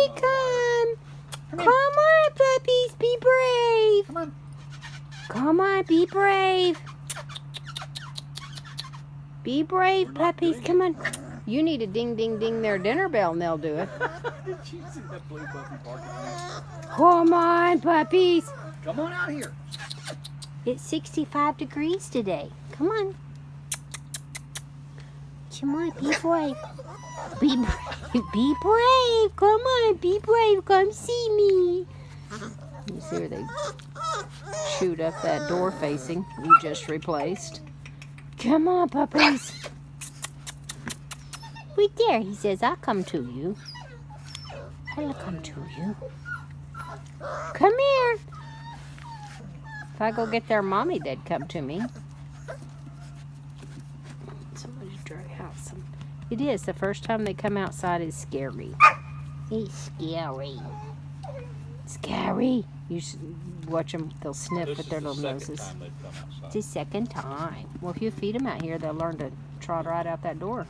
they come. Come on, puppies, be brave. Come on. Come on, be brave. Be brave, puppies. Come on. You need a ding, ding, ding their dinner bell and they'll do it. Did you see that blue puppy barking at me? Come on, puppies. Come on out here. It's 65 degrees today. Come on. Come on, be brave. Be brave. Be brave. Come on, be brave. Come see me. You see where they chewed up that door facing you just replaced. Come on, puppies. Right there, he says, I'll come to you. I'll come to you. Come here. If I go get their mommy, they'd come to me. Somebody's drug house. It is. The first time they come outside is scary. It's scary. Scary. You should watch them. They'll sniff with their little noses. It's the second time. Well, if you feed them out here, they'll learn to trot right out that door.